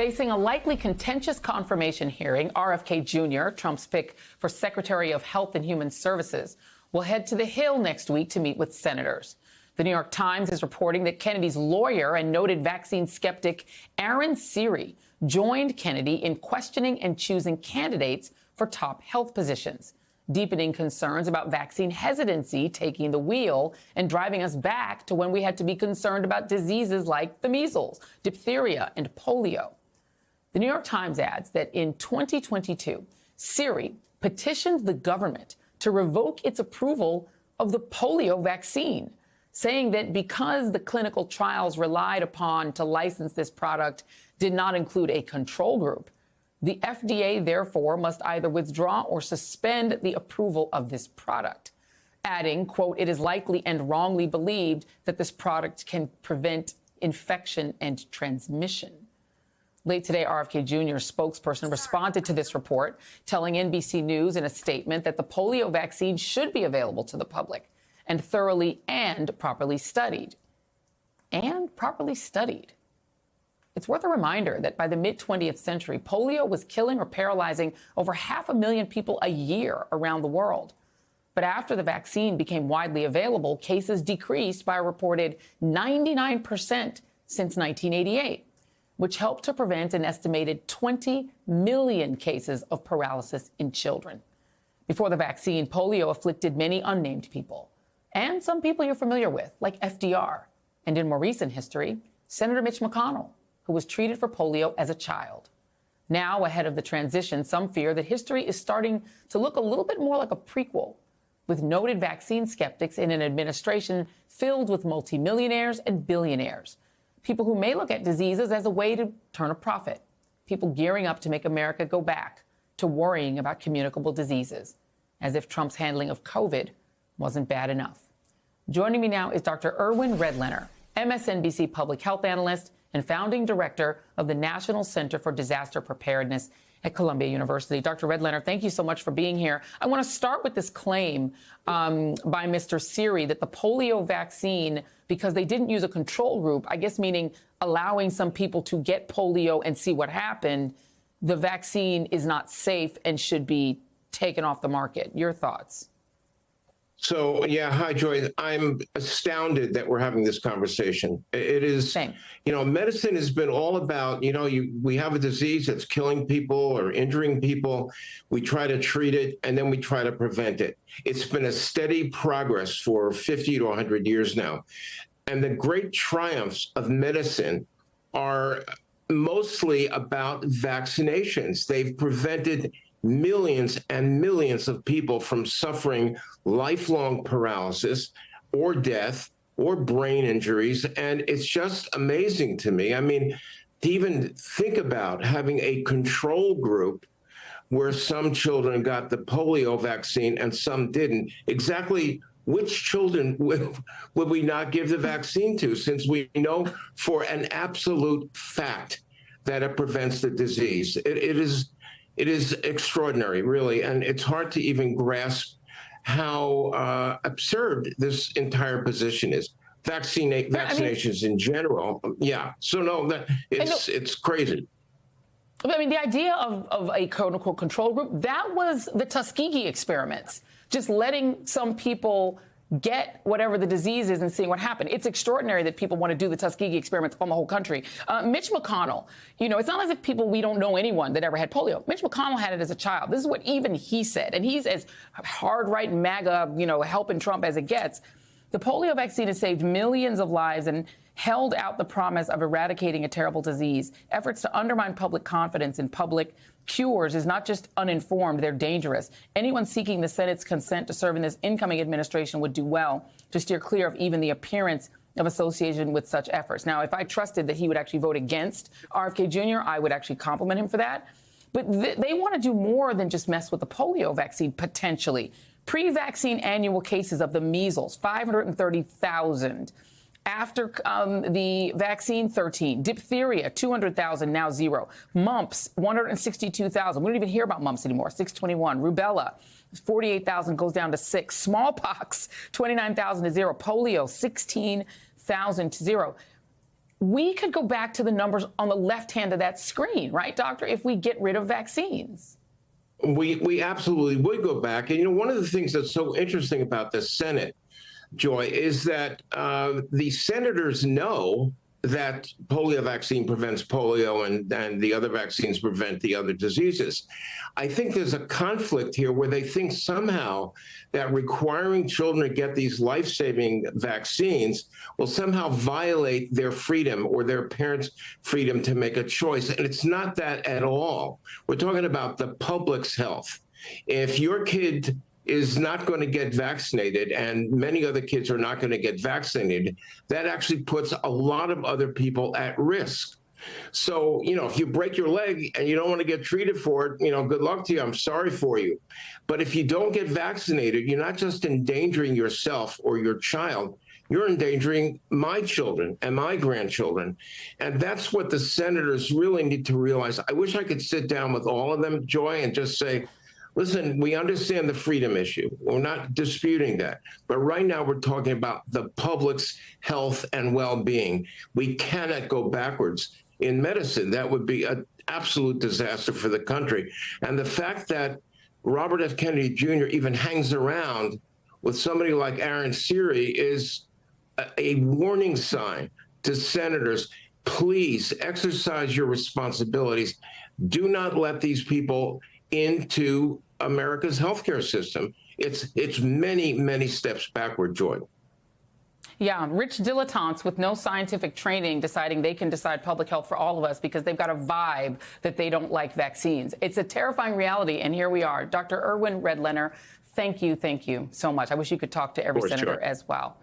Facing a likely contentious confirmation hearing, RFK Jr., Trump's pick for Secretary of Health and Human Services, will head to the Hill next week to meet with senators. The New York Times is reporting that Kennedy's lawyer and noted vaccine skeptic Aaron Siri joined Kennedy in questioning and choosing candidates for top health positions, deepening concerns about vaccine hesitancy taking the wheel and driving us back to when we had to be concerned about diseases like the measles, diphtheria, and polio. The New York Times adds that in 2022, Siri petitioned the government to revoke its approval of the polio vaccine, saying that because the clinical trials relied upon to license this product did not include a control group, the FDA, therefore, must either withdraw or suspend the approval of this product, adding, quote, "It is likely and wrongly believed that this product can prevent infection and transmission." Late today, RFK Jr. spokesperson responded to this report, telling NBC News in a statement that the polio vaccine should be available to the public and thoroughly and properly studied. And properly studied. It's worth a reminder that by the mid-20th century, polio was killing or paralyzing over 500,000 people a year around the world. But after the vaccine became widely available, cases decreased by a reported 99% since 1988. Which helped to prevent an estimated 20 million cases of paralysis in children. Before the vaccine, polio afflicted many unnamed people, and some people you're familiar with, like FDR, and in more recent history, Senator Mitch McConnell, who was treated for polio as a child. Now, ahead of the transition, some fear that history is starting to look a little bit more like a prequel, with noted vaccine skeptics in an administration filled with multimillionaires and billionaires. People who may look at diseases as a way to turn a profit. People gearing up to make America go back to worrying about communicable diseases, as if Trump's handling of COVID wasn't bad enough. Joining me now is Dr. Irwin Redlener, MSNBC public health analyst and founding director of the National Center for Disaster Preparedness at Columbia University. Dr. Redlener, thank you so much for being here. I want to start with this claim by Mr. Siri that the polio vaccine, because they didn't use a control group, I guess meaning allowing some people to get polio and see what happened, the vaccine is not safe and should be taken off the market. Your thoughts? So, yeah, hi, Joy. I'm astounded that we're having this conversation. It is, Same. Medicine has been all about, we have a disease that's killing people or injuring people. We try to treat it, and then we try to prevent it. It's been a steady progress for 50 to 100 years now. And the great triumphs of medicine are mostly about vaccinations. They've prevented millions and millions of people from suffering lifelong paralysis or death or brain injuries. And it's just amazing to me. I mean, to even think about having a control group where some children got the polio vaccine and some didn't. Exactly which children would we not give the vaccine to, since we know for an absolute fact that it prevents the disease? It is extraordinary, really, and it's hard to even grasp how absurd this entire position is. Vaccinations in general, yeah. So no, it's crazy. I mean, the idea of a quote-unquote control group, that was the Tuskegee experiments, just letting some people get whatever the disease is and seeing what happened. It's extraordinary that people want to do the Tuskegee experiments on the whole country. Mitch McConnell, it's not as if we don't know anyone that ever had polio. Mitch McConnell had it as a child. This is what even he said. And he's as hard-right MAGA, helping Trump as it gets. The polio vaccine has saved millions of lives and held out the promise of eradicating a terrible disease. Efforts to undermine public confidence in public cures is not just uninformed, they're dangerous. Anyone seeking the Senate's consent to serve in this incoming administration would do well to steer clear of even the appearance of association with such efforts. Now, if I trusted that he would actually vote against RFK Jr., I would actually compliment him for that. But they want to do more than just mess with the polio vaccine, potentially. Pre-vaccine annual cases of the measles, 530,000. After the vaccine, 13. Diphtheria, 200,000, now 0. Mumps, 162,000. We don't even hear about mumps anymore, 621. Rubella, 48,000, goes down to 6. Smallpox, 29,000 to 0. Polio, 16,000 to 0. we could go back to the numbers on the left hand of that screen, right, doctor, if we get rid of vaccines. We absolutely would go back. And, one of the things that's so interesting about the Senate, Joy, is that the senators know that polio vaccine prevents polio and the other vaccines prevent the other diseases. I think there's a conflict here where they think somehow that requiring children to get these life-saving vaccines will somehow violate their freedom or their parents' freedom to make a choice. And it's not that at all. We're talking about the public's health. If your kid is not going to get vaccinated and many other kids are not going to get vaccinated, that actually puts a lot of other people at risk. So, if you break your leg and you don't want to get treated for it, good luck to you. I'm sorry for you. But if you don't get vaccinated, you're not just endangering yourself or your child, you're endangering my children and my grandchildren. And that's what the senators really need to realize. I wish I could sit down with all of them, Joy, and just say, listen, we understand the freedom issue. We're not disputing that. But right now we're talking about the public's health and well-being. We cannot go backwards in medicine. That would be an absolute disaster for the country. And the fact that Robert F. Kennedy Jr. even hangs around with somebody like Aaron Siri is a warning sign to senators. Please exercise your responsibilities. Do not let these people into America's healthcare system. It's many, many steps backward, Joy. Yeah, rich dilettantes with no scientific training deciding they can decide public health for all of us because they've got a vibe that they don't like vaccines. It's a terrifying reality, and here we are. Dr. Irwin Redlener, thank you so much. I wish you could talk to every senator as well.